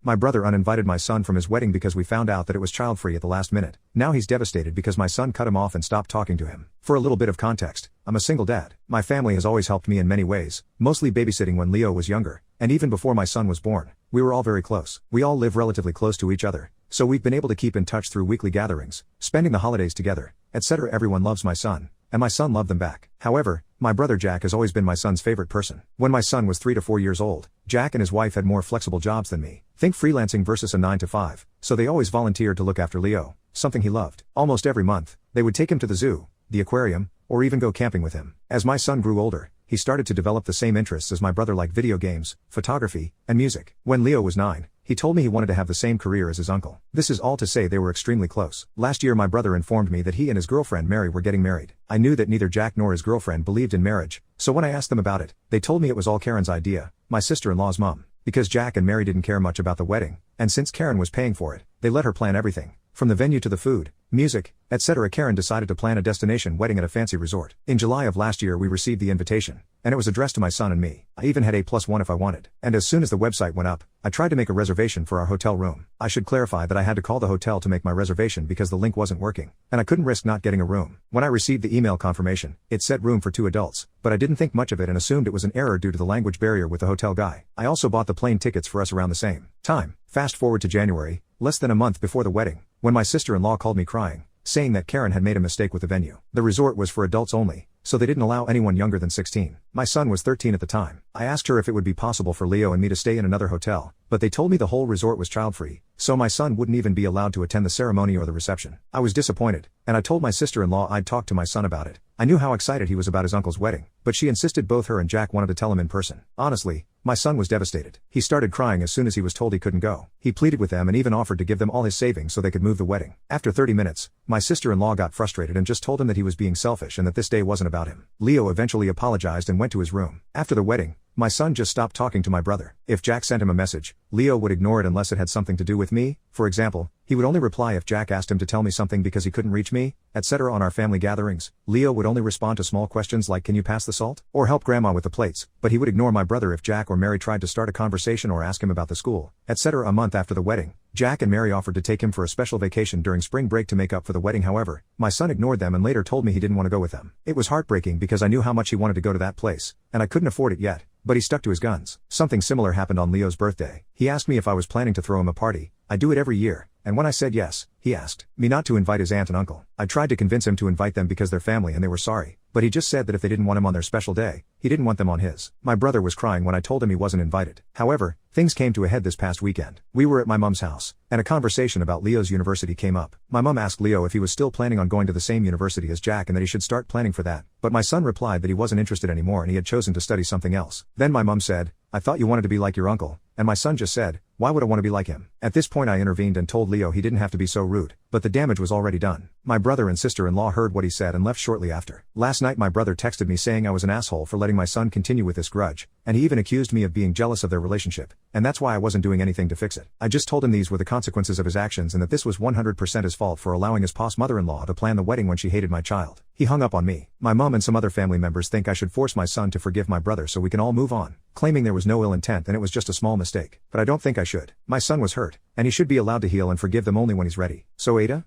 My brother uninvited my son from his wedding because we found out that it was child-free at the last minute. Now he's devastated because my son cut him off and stopped talking to him. For a little bit of context, I'm a single dad. My family has always helped me in many ways, mostly babysitting when Leo was younger, and even before my son was born. We were all very close. We all live relatively close to each other, so we've been able to keep in touch through weekly gatherings, spending the holidays together, etc. Everyone loves my son, and my son loved them back. However, my brother Jack has always been my son's favorite person. When my son was 3 to 4 years old, Jack and his wife had more flexible jobs than me. Think freelancing versus a 9 to 5, so they always volunteered to look after Leo, something he loved. Almost every month, they would take him to the zoo, the aquarium, or even go camping with him. As my son grew older, he started to develop the same interests as my brother, like video games, photography, and music. When Leo was 9, he told me he wanted to have the same career as his uncle. This is all to say they were extremely close. Last year my brother informed me that he and his girlfriend Mary were getting married. I knew that neither Jack nor his girlfriend believed in marriage, so when I asked them about it, they told me it was all Karen's idea, my sister-in-law's mom. Because Jack and Mary didn't care much about the wedding, and since Karen was paying for it, they let her plan everything, from the venue to the food, music, etc. Karen decided to plan a destination wedding at a fancy resort. In July of last year we received the invitation, and it was addressed to my son and me. I even had A+1 if I wanted. And as soon as the website went up, I tried to make a reservation for our hotel room. I should clarify that I had to call the hotel to make my reservation because the link wasn't working, and I couldn't risk not getting a room. When I received the email confirmation, it said room for 2 adults, but I didn't think much of it and assumed it was an error due to the language barrier with the hotel guy. I also bought the plane tickets for us around the same time. Fast forward to January, less than a month before the wedding, when my sister-in-law called me crying, saying that Karen had made a mistake with the venue. The resort was for adults only, so they didn't allow anyone younger than 16. My son was 13 at the time. I asked her if it would be possible for Leo and me to stay in another hotel, but they told me the whole resort was child-free, so my son wouldn't even be allowed to attend the ceremony or the reception. I was disappointed, and I told my sister-in-law I'd talk to my son about it. I knew how excited he was about his uncle's wedding, but she insisted both her and Jack wanted to tell him in person. Honestly, my son was devastated. He started crying as soon as he was told he couldn't go. He pleaded with them and even offered to give them all his savings so they could move the wedding. After 30 minutes, my sister-in-law got frustrated and just told him that he was being selfish and that this day wasn't about him. Leo eventually apologized and went to his room. After the wedding, my son just stopped talking to my brother. If Jack sent him a message, Leo would ignore it unless it had something to do with me. For example, he would only reply if Jack asked him to tell me something because he couldn't reach me, etc. On our family gatherings, Leo would only respond to small questions like can you pass the salt? Or help grandma with the plates, but he would ignore my brother if Jack or Mary tried to start a conversation or ask him about the school, etc. A month after the wedding, Jack and Mary offered to take him for a special vacation during spring break to make up for the wedding. However, my son ignored them and later told me he didn't want to go with them. It was heartbreaking because I knew how much he wanted to go to that place, and I couldn't afford it yet, but he stuck to his guns. Something similar happened on Leo's birthday. He asked me if I was planning to throw him a party. I do it every year, and when I said yes, he asked me not to invite his aunt and uncle. I tried to convince him to invite them because they're family and they were sorry, but he just said that if they didn't want him on their special day, he didn't want them on his. My brother was crying when I told him he wasn't invited. However, things came to a head this past weekend. We were at my mom's house, and a conversation about Leo's university came up. My mom asked Leo if he was still planning on going to the same university as Jack and that he should start planning for that, but my son replied that he wasn't interested anymore and he had chosen to study something else. Then my mom said, I thought you wanted to be like your uncle, and my son just said, why would I want to be like him? At this point I intervened and told Leo he didn't have to be so rude, but the damage was already done. My brother and sister-in-law heard what he said and left shortly after. Last night my brother texted me saying I was an asshole for letting my son continue with this grudge, and he even accused me of being jealous of their relationship, and that's why I wasn't doing anything to fix it. I just told him these were the consequences of his actions and that this was 100% his fault for allowing his past mother-in-law to plan the wedding when she hated my child. He hung up on me. My mom and some other family members think I should force my son to forgive my brother so we can all move on, claiming there was no ill intent and it was just a small mistake. But I don't think I should. My son was hurt, and he should be allowed to heal and forgive them only when he's ready. So Ada?